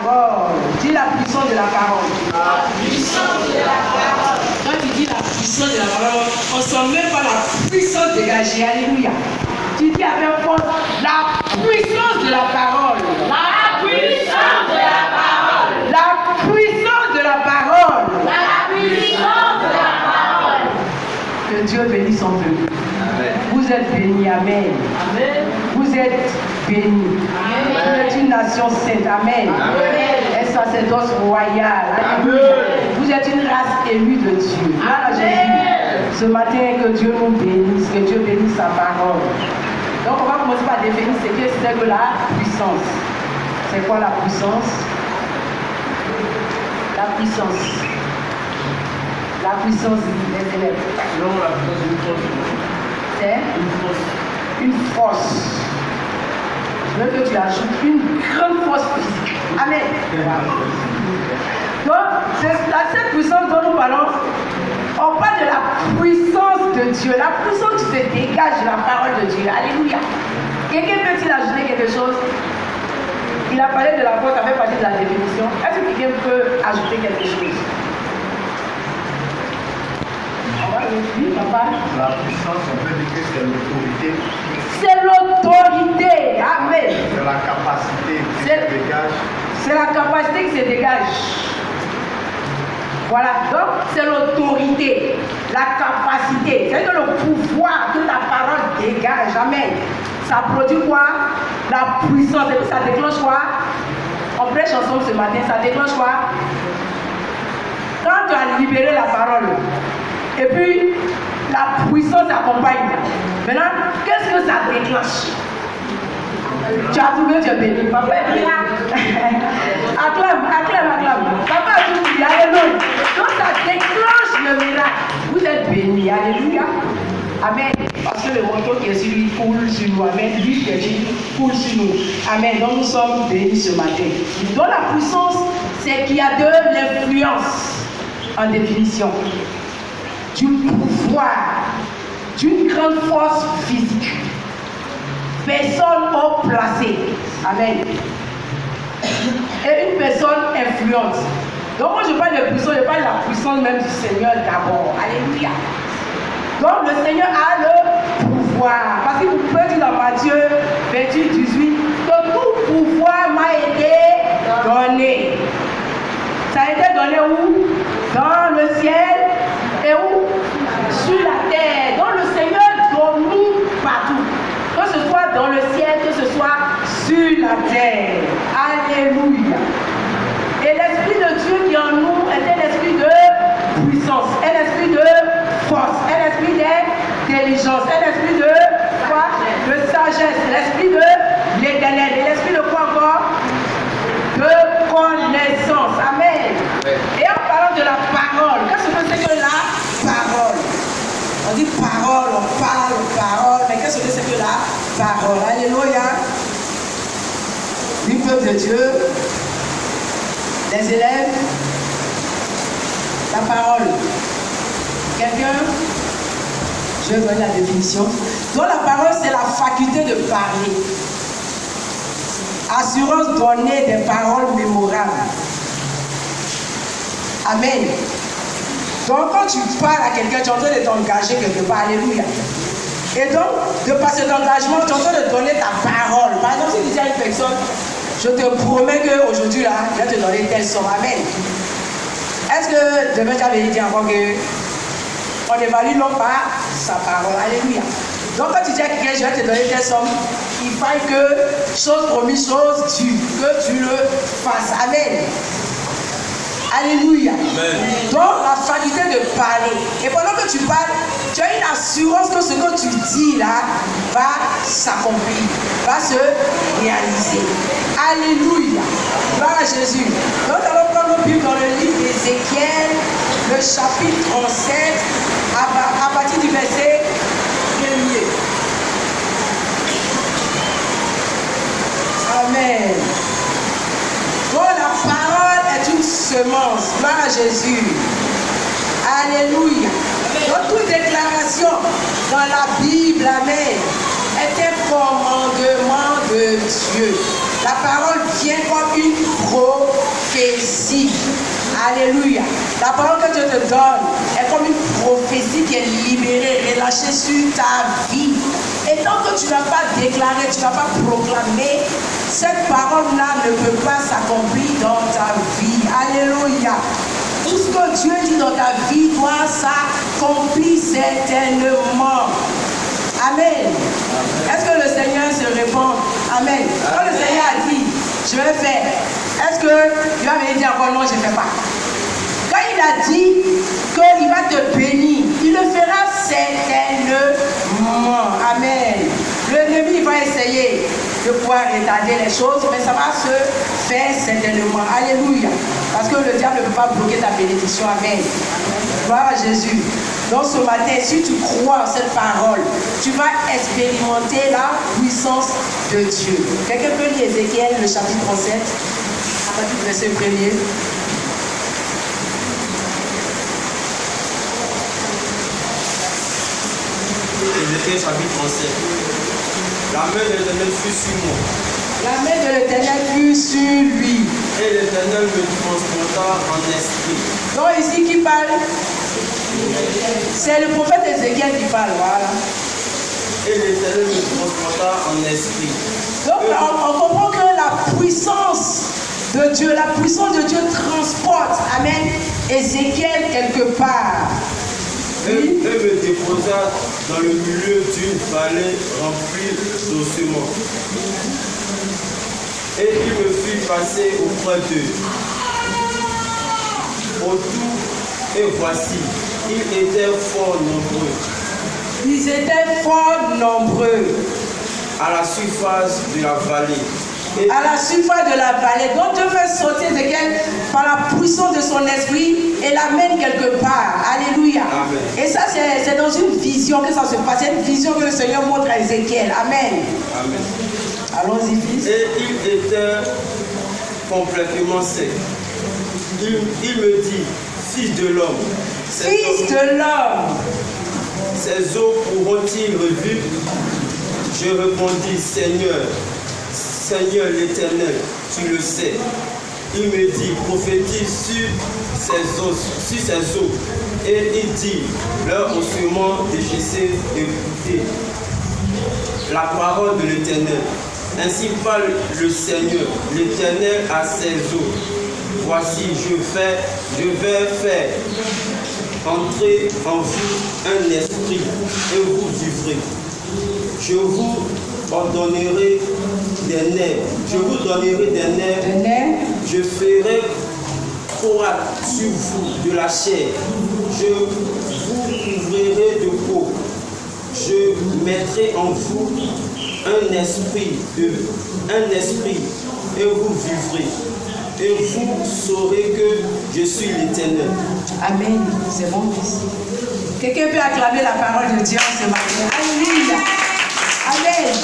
parole. Dis la puissance de la parole. La puissance de la parole. Quand tu dis la puissance de la parole, on ne sent même pas la puissance dégagée. Alléluia. Tu dis avec force la puissance de la parole. La puissance de la parole. La puissance de la parole. La puissance de la parole. Que Dieu bénisse son peuple. Vous êtes bénis. Amen. Amen. Vous êtes bénis. Amen. Vous êtes une nation sainte. Amen. Amen. Un sacerdoce royal. Amen. Vous êtes une race élue de Dieu. Gloire à Jésus. Ce matin, que Dieu nous bénisse. Que Dieu bénisse sa parole. Donc, on va commencer par définir ce que c'est que la puissance. C'est quoi la puissance? La puissance. La puissance des élèves. Non, la puissance d'une force. C'est Une force. une force. Je veux que tu ajoutes une grande force physique. Amen. Donc, c'est cette puissance dont nous parlons. On parle de la puissance de Dieu. La puissance qui se dégage de la parole de Dieu. Alléluia. Quelqu'un peut-il ajouter quelque chose? Il a parlé de la force, ça fait partie de la définition. Est-ce que quelqu'un peut ajouter quelque chose? Oui, papa. La puissance, on peut dire que c'est l'autorité. C'est l'autorité. Amen. C'est la capacité qui se dégage. C'est la capacité qui se dégage. Voilà, donc c'est l'autorité, la capacité. C'est-à-dire le pouvoir que ta parole dégage. Amen. Ça produit quoi? La puissance. Et puis ça déclenche quoi? On prêche ensemble ce matin, ça déclenche quoi? Quand tu as libéré la parole, et puis la puissance accompagne. Maintenant, qu'est-ce que ça déclenche? Tu as trouvé, tu es béni. Papa est béni. Acclame, acclame, acclame. Papa a tout dit. Alléluia. Donc ça déclenche le miracle. Vous êtes bénis. Alléluia. Amen. Parce que le manteau qui est sur lui coule sur nous. Amen. Lui qui est sur lui coule sur nous. Amen. Donc nous sommes bénis ce matin. Donc la puissance, c'est qu'il y a de l'influence en définition. Du pouvoir, d'une grande force physique. Personne haut placée. Amen. Et une personne influente. Donc moi je parle de puissance, je parle de la puissance même du Seigneur d'abord. Alléluia. Donc le Seigneur a le pouvoir. Parce que vous pouvez dire dans Matthieu 28, 18 que tout pouvoir m'a été donné. Ça a été donné où? Dans le ciel et où? Sur la terre. Donc le Seigneur donne nous partout. Que ce soit dans le ciel, que ce soit sur la terre. Alléluia. Et l'Esprit de Dieu qui est en nous est un esprit de puissance, un esprit de force, un esprit d'intelligence, un esprit de quoi? De sagesse, l'esprit de l'éternel. Et l'esprit de quoi encore? De connaissance. Amen. Et en parlant de la parole, qu'est-ce que c'est que la parole? On dit parole, on parle, mais qu'est-ce que c'est que la parole? Alléluia. Du peuple de Dieu, les élèves, la parole. Quelqu'un? Je vais donner la définition. Donc la parole, c'est la faculté de parler. Assurance donnée des paroles mémorables. Amen. Donc quand tu parles à quelqu'un, tu es en train de t'engager quelque part. Alléluia. Et donc, de par cet engagement, tu es en train de donner ta parole. Par exemple, si tu dis à une personne, je te promets qu'aujourd'hui, là, je vais te donner telle somme. Amen. Est-ce que demain, tu avais dit encore qu'on évalue l'homme par sa parole? Alléluia. Donc, quand tu dis à quelqu'un, je vais te donner telle somme, il faut que, chose promise, chose due, que tu le fasses. Amen. Alléluia. Amen. Donc, la faculté de parler. Et pendant que tu parles, tu as une assurance que ce que tu dis là va s'accomplir, va se réaliser. Alléluia. Gloire à Jésus. Donc, nous allons prendre nos Bibles dans le livre d'Ézéchiel, le chapitre 37, à partir du verset 1er. Amen. Donc, la parole est une semence. Gloire à Jésus. Alléluia. Donc, toute déclaration dans la Bible, amen, est un commandement de Dieu. La parole vient comme une Alléluia. La parole que Dieu te donne est comme une prophétie qui est libérée, relâchée sur ta vie. Et tant que tu n'as pas déclaré, tu n'as pas proclamé, cette parole-là ne peut pas s'accomplir dans ta vie. Alléluia. Tout ce que Dieu dit dans ta vie doit s'accomplir certainement. Amen. Est-ce que le Seigneur se répond? Amen. Quand le Seigneur a dit, je vais faire, est-ce que tu vas venir dire encore non, je ne fais pas? Quand il a dit qu'il va te bénir, il le fera certainement. Amen. L'ennemi va essayer de pouvoir retarder les choses, mais ça va se faire certainement. Alléluia. Parce que le diable ne peut pas bloquer ta bénédiction. Amen. Gloire à Jésus. Donc ce matin, si tu crois en cette parole, tu vas expérimenter la puissance de Dieu. Quelqu'un peut lire Ézéchiel, le chapitre 37, à partir du verset 1er. Ézéchiel chapitre 37. La main de l'Éternel fut sur moi. La main de l'Éternel fut sur lui. Et l'Éternel me transporta en esprit. Donc ici qui parle, c'est le prophète Ézéchiel qui parle, voilà. Et l'Éternel me transporta en esprit. Donc on comprend que la puissance de Dieu, transporte, amen, Ézéchiel quelque part. Et me déposa dans le milieu d'une vallée remplie d'ossements. Et il me fit passer auprès d'eux. Autour, et voici, ils étaient fort nombreux. Ils étaient fort nombreux. À la surface de la vallée. Et à la surface de la vallée. Donc Dieu fait sortir Ézéchiel par la puissance de son esprit et l'amène quelque part. Alléluia. Amen. Et ça, c'est dans une vision que ça se passe. C'est une vision que le Seigneur montre à Ézéchiel. Amen. Amen. Allons-y, fils. Et il était complètement sec. Il me dit, fils de l'homme, Fils de l'homme, ces eaux pourront-ils revivre? Je répondis, Seigneur l'Éternel, tu le sais. Il me dit, prophétise sur ces eaux. Et il dit, leur ossements déchissés, écoutez la parole de l'Éternel. Ainsi parle le Seigneur, l'Éternel à ses eaux. Voici, je vais faire entrer en vous un esprit et vous vivrez. Je vous ordonnerai des nerfs. Je vous donnerai des nerfs. Je ferai croître sur vous de la chair. Je vous couvrirai de peau. Je mettrai en vous un esprit et vous vivrez. Et vous saurez que je suis l'Éternel. Amen. C'est bon, fils. Quelqu'un peut acclamer la parole de Dieu ce matin. Alléluia. Amen.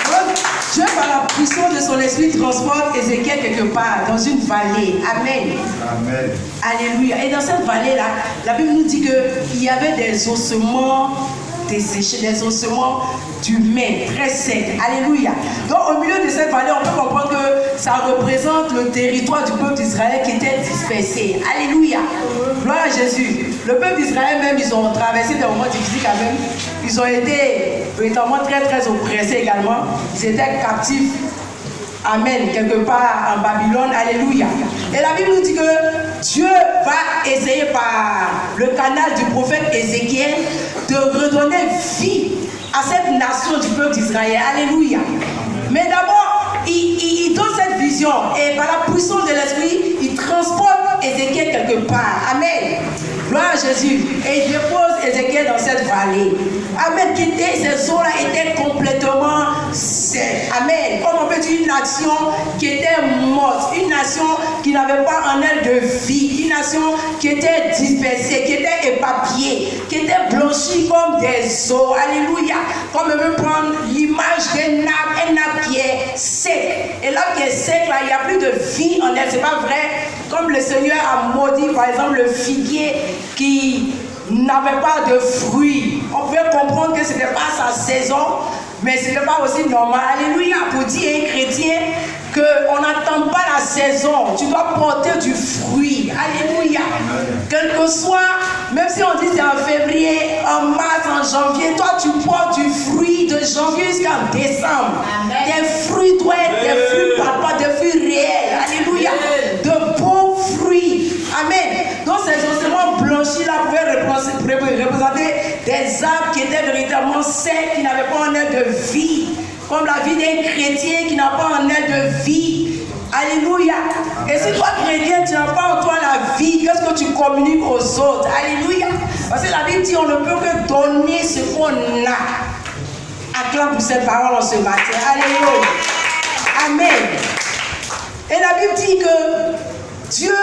Donc, Dieu, par la puissance de son esprit, transporte Ézéchiel quelque part dans une vallée. Amen. Amen. Alléluia. Et dans cette vallée-là, la Bible nous dit qu'il y avait des ossements desséchés, des ossements d'humains, très secs. Alléluia. Donc au milieu de cette vallée, on peut comprendre que ça représente le territoire du peuple d'Israël qui était dispersé. Alléluia. Gloire à Jésus. Le peuple d'Israël même, ils ont traversé des moments difficiles quand même. Ils ont été véritablement très très oppressés également. Ils étaient captifs. Amen, quelque part en Babylone, alléluia. Et la Bible nous dit que Dieu va essayer par le canal du prophète Ézéchiel de redonner vie à cette nation du peuple d'Israël, alléluia. Mais d'abord, il donne cette vision et par la puissance de l'esprit, il transporte Ézéchiel quelque part, amen. Gloire à Jésus. Et il dépose Ézéchiel dans cette vallée. Amen. Ces eaux-là étaient complètement secs. Amen. Comme on peut dire une nation qui était morte. Une nation qui n'avait pas en elle de vie. Une nation qui était dispersée, qui était éparpillée, qui était blanchie comme des eaux. Alléluia. Comme on veut prendre l'image d'un arbre, un arbre qui est sec. Et l'arbre qui est sec, là, il n'y a plus de vie en elle. C'est pas vrai. Comme le Seigneur a maudit, par exemple, le figuier qui n'avait pas de fruits. On pouvait comprendre que ce n'était pas sa saison, mais ce n'était pas aussi normal. Alléluia, pour dire à un chrétien qu'on n'attend pas la saison. Tu dois porter du fruit. Alléluia. Quel que soit, même si on dit c'est en février, en mars, en janvier, toi tu portes du fruit de janvier jusqu'en décembre. Tes fruits doivent être des fruits palpables, des fruits réels. Alléluia. De beaux fruits. Amen. Donc ces ossements blanchis là pouvaient représenter des arbres qui étaient véritablement secs, qui n'avaient pas un air de vie. Comme la vie d'un chrétien qui n'a pas un air de vie. Alléluia. Et si toi, chrétien, tu n'as pas en toi la vie, qu'est-ce que tu communiques aux autres? Alléluia. Parce que la Bible dit on ne peut que donner ce qu'on a. Acclame pour cette parole en ce matin. Alléluia. Amen. Et la Bible dit que Dieu,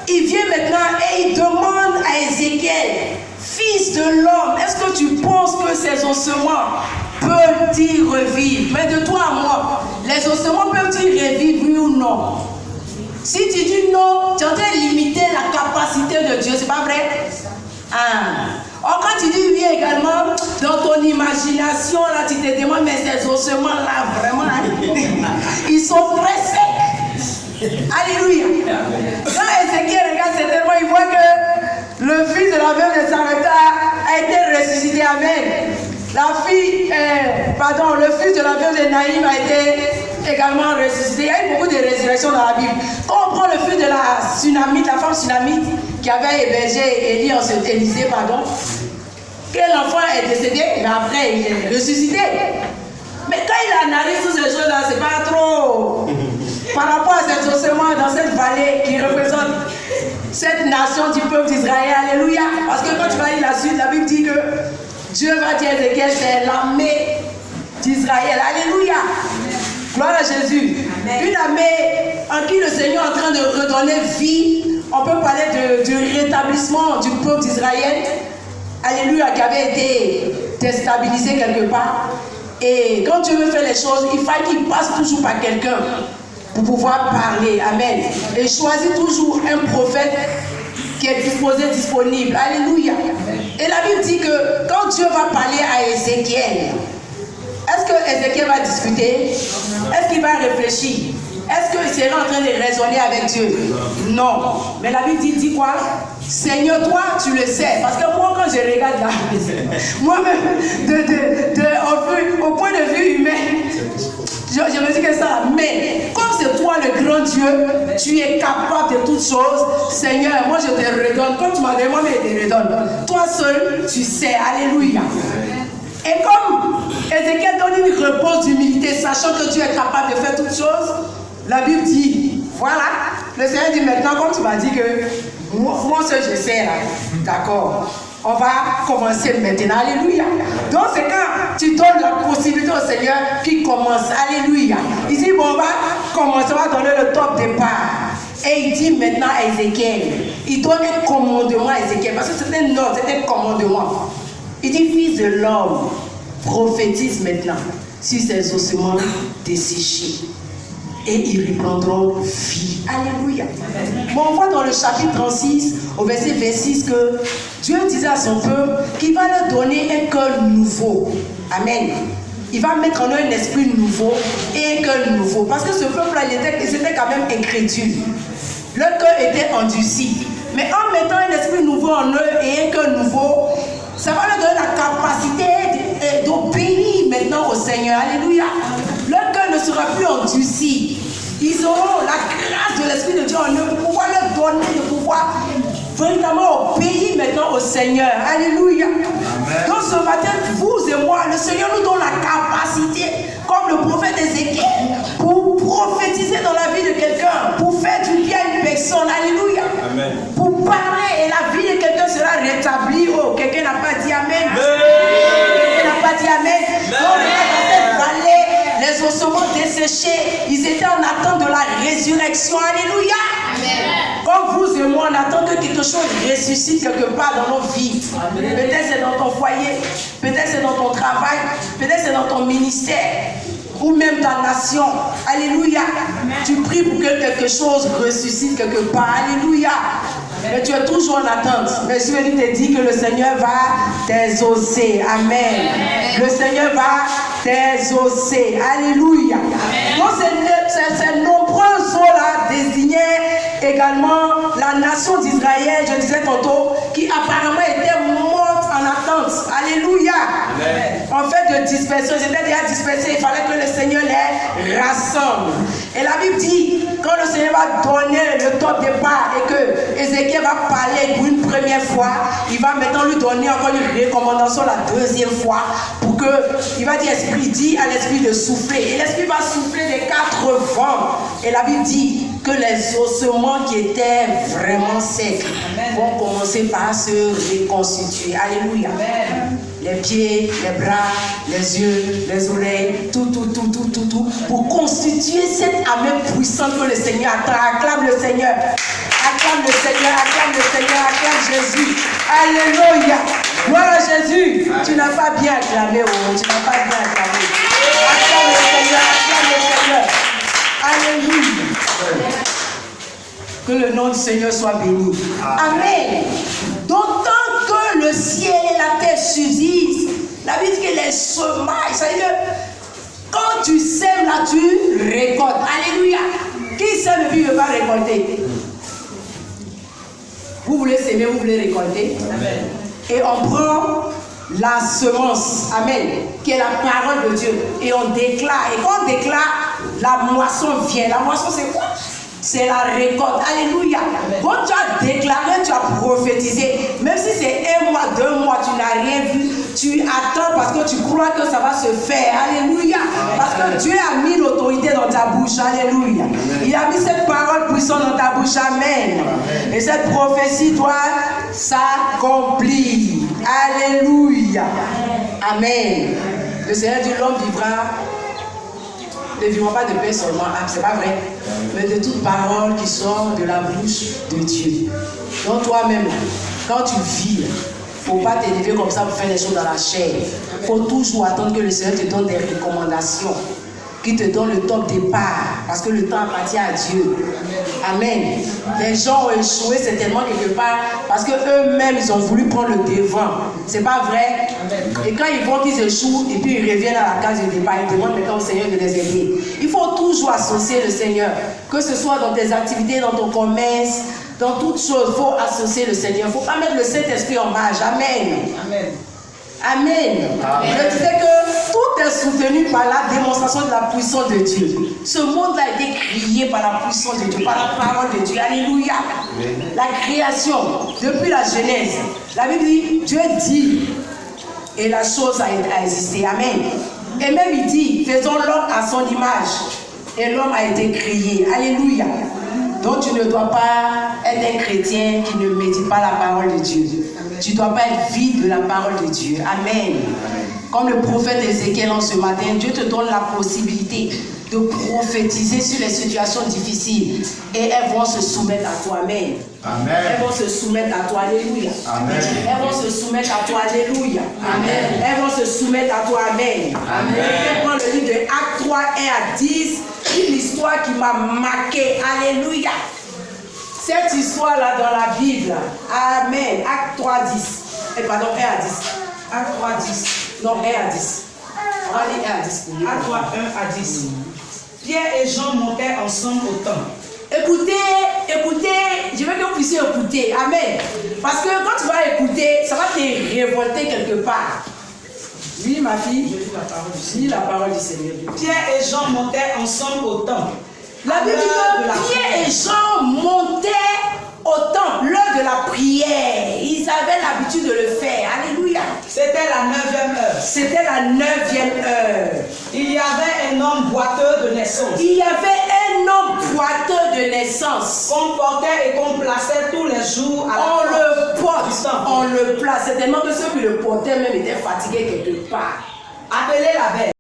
il vient maintenant et il demande à Ézéchiel, fils de l'homme, est-ce que tu penses que ces ossements peuvent-ils revivre? Mais de toi à moi, les ossements peuvent-ils revivre, oui ou non? Si tu dis non, tu es en train de limiter la capacité de Dieu, c'est pas vrai? Or, quand tu dis oui également, dans ton imagination, là, tu te demandes, mais ces ossements-là, vraiment, ils sont très secs. Alléluia. Quand Ézéchiel regarde certainement, il voit que le fils de la veuve de Sarepta a été ressuscité. Amen. Le fils de la veuve de Naïm a été également ressuscité. Il y a eu beaucoup de résurrections dans la Bible. Quand on prend le fils de la Sunamite, la femme Sunamite qui avait hébergé Élisée, quel enfant est décédé, mais après il est ressuscité. Mais quand il analyse toutes ces choses-là, c'est pas trop par rapport à cet ossements dans cette vallée qui représente cette nation du peuple d'Israël. Alléluia. Parce que quand tu vas lire la suite, la Bible dit que Dieu va dire à Ézéchiel, c'est l'armée d'Israël. Alléluia. Gloire à Jésus. Amen. Une armée en qui le Seigneur est en train de redonner vie. On peut parler du rétablissement du peuple d'Israël. Alléluia, qui avait été déstabilisé quelque part. Et quand Dieu veut faire les choses, il faut qu'il passe toujours par quelqu'un pour pouvoir parler. Amen. Et choisit toujours un prophète qui est disponible. Alléluia. Et la Bible dit que quand Dieu va parler à Ézéchiel, est-ce que Ézéchiel va discuter? Est-ce qu'il va réfléchir? Est-ce qu'il sera en train de raisonner avec Dieu? Non. Mais la Bible dit quoi? Seigneur, toi, tu le sais. Parce que moi, quand je regarde là, moi-même, au point de vue humain, je me dis que ça. Mais comme c'est toi le grand Dieu, tu es capable de toutes choses. Seigneur, moi je te redonne. Comme tu m'as demandé, je te redonne. Toi seul, tu sais. Alléluia. Et comme Ézéchiel donne une réponse d'humilité, sachant que Dieu est capable de faire toutes choses, la Bible dit, voilà, le Seigneur dit maintenant, comme tu m'as dit que moi seul je sais là, d'accord, on va commencer maintenant. Alléluia. Donc c'est quand tu donnes la possibilité au Seigneur qui commence. Alléluia. Il dit bon, on va commencer, on va donner le top départ. Et il dit maintenant à Ézéchiel, il donne un commandement à Ézéchiel, parce que c'est un ordre, c'est un commandement. Il dit fils de l'homme, prophétise maintenant sur ces ossements desséchés. Et ils reprendront vie. Alléluia. Bon, on voit dans le chapitre 36, au verset 26, que Dieu disait à son peuple qu'il va leur donner un cœur nouveau. Amen. Il va mettre en eux un esprit nouveau et un cœur nouveau. Parce que ce peuple-là, c'était quand même incrédule. Leur cœur était endurci. Mais en mettant un esprit nouveau en eux et un cœur nouveau, ça va leur donner la capacité d'obéir maintenant au Seigneur. Alléluia. Leur cœur ne sera plus endurci. Ils auront la grâce de l'Esprit de Dieu en eux pour pouvoir leur donner, de pouvoir véritablement obéir maintenant au Seigneur. Alléluia. Amen. Donc ce matin, vous et moi, le Seigneur nous donne la capacité, comme le prophète Ézéchiel, pour prophétiser dans la vie de quelqu'un, pour faire du bien à une personne. Alléluia. Amen. Pour parler et la vie de quelqu'un sera rétablie. Oh, quelqu'un n'a pas dit Amen. Quelqu'un n'a pas dit Amen. Donc, dans cette vallée, les ossements desséchés, ils étaient en attente de la résurrection. Alléluia. Amen. Comme vous et moi, on attend que quelque chose ressuscite quelque part dans nos vies. Peut-être c'est dans ton foyer, peut-être c'est dans ton travail, peut-être c'est dans ton ministère, ou même ta nation. Alléluia. Amen. Tu pries pour que quelque chose ressuscite quelque part. Alléluia. Mais tu es toujours en attente. Mais je te dis que le Seigneur va t'exaucer. Amen. Le Seigneur va t'exaucer. Alléluia. Donc c'est là désignait également la nation d'Israël, je disais tantôt, qui apparemment était morte en attente. Alléluia. Amen. En fait de dispersion, ils étaient déjà dispersés, il fallait que le Seigneur les rassemble. Et la Bible dit, quand le Seigneur va donner le top départ et que Ézéchiel va parler pour une première fois, il va maintenant lui donner encore une recommandation la deuxième fois pour que, il va dire, esprit, dit à l'esprit de souffler. Et l'esprit va souffler des 4 vents. Et la Bible dit que les ossements qui étaient vraiment secs vont commencer par se reconstituer. Alléluia. Amen. Les pieds, les bras, les yeux, les oreilles, tout, pour constituer cette armée puissante que le Seigneur attend. Acclame le Seigneur. Acclame le Seigneur, acclame le Seigneur, acclame Jésus. Alléluia. Gloire à Jésus. Tu n'as pas bien acclamé, oh. Tu n'as pas bien acclamé. Acclame le Seigneur, acclame le Seigneur. Alléluia. Que le nom du Seigneur soit béni. Amen. D'autant que le ciel et la terre subsistent, la Bible dit que les semailles, ça veut dire quand tu sèmes là, tu récoltes. Alléluia. Qui sème et puis ne veut pas récolter? Vous voulez s'aimer, vous voulez récolter. Amen. Et on prend la semence, amen, qui est la parole de Dieu, et on déclare. Et quand on déclare, la moisson vient. La moisson, c'est quoi? C'est la récolte. Alléluia. Quand tu as déclaré, tu as prophétisé. Même si c'est 1 mois, 2 mois, tu n'as rien vu, tu attends parce que tu crois que ça va se faire. Alléluia. Parce que Dieu a mis l'autorité dans ta bouche. Alléluia. Il a mis cette parole puissante dans ta bouche. Amen. Et cette prophétie doit s'accomplir. Alléluia. Amen. Le Seigneur dit, l'homme vivra. Ne vivons pas de paix seulement, c'est pas vrai, mais de toute parole qui sort de la bouche de Dieu. Donc toi-même, quand tu vis, il ne faut pas t'élever comme ça pour faire les choses dans la chair. Il faut toujours attendre que le Seigneur te donne des recommandations, qu'il te donne le top départ, parce que le temps appartient à Dieu. Amen. Les gens ont échoué certainement quelque part parce qu'eux-mêmes, ils ont voulu prendre le devant. C'est pas vrai. Et quand ils voient qu'ils échouent, et puis ils reviennent à la case de départ, ils demandent maintenant au Seigneur de les aider. Il faut toujours associer le Seigneur, que ce soit dans tes activités, dans ton commerce, dans toutes choses, il faut associer le Seigneur. Il ne faut pas mettre le Saint-Esprit en marge. Amen. Amen. Amen. Amen. Je disais que tout est soutenu par la démonstration de la puissance de Dieu. Ce monde-là a été créé par la puissance de Dieu, par la parole de Dieu. Alléluia. Amen. La création, depuis la Genèse, la Bible dit, Dieu dit, et la chose a existé. Amen. Et même il dit, faisons l'homme à son image. Et l'homme a été créé. Alléluia. Donc tu ne dois pas être un chrétien qui ne médite pas la parole de Dieu. Tu ne dois pas être vide de la parole de Dieu. Amen. Comme le prophète Ézéchiel en ce matin, Dieu te donne la possibilité de prophétiser sur les situations difficiles. Et elles vont se soumettre à toi. Amen. Amen. Elles vont se soumettre à toi. Alléluia. Amen. Elles vont se soumettre à toi. Alléluia. Amen. Elles vont se soumettre à toi. Amen. Amen. Je vais prendre le livre de Actes 3, 1 à 10. Une histoire qui m'a marqué. Alléluia. Cette histoire-là dans la Bible. Amen. Acte 3, 10. Pardon, 1 à 10. Acte 3, 10. Non, 1 à 10. On va lire 1 à 10. Acte 3, 1 à 10. Pierre et Jean montaient ensemble au temple. Écoutez, je veux que vous puissiez écouter. Amen. Parce que quand tu vas écouter, ça va te révolter quelque part. Oui, ma fille, lis la parole du Seigneur. Pierre et Jean montaient ensemble au temple. La Bible dit que Pierre et Jean montaient au temple, l'heure de la prière. Ils avaient l'habitude de le faire. Alléluia. C'était la 9e heure. C'était la 9e heure. Il y avait un homme boiteux de naissance. Il y avait un homme boiteux de naissance. Qu'on portait et qu'on plaçait tous les jours à la on le porte, on le place. C'est tellement que ceux qui le portaient même étaient fatigués quelque part. Appelé la veille.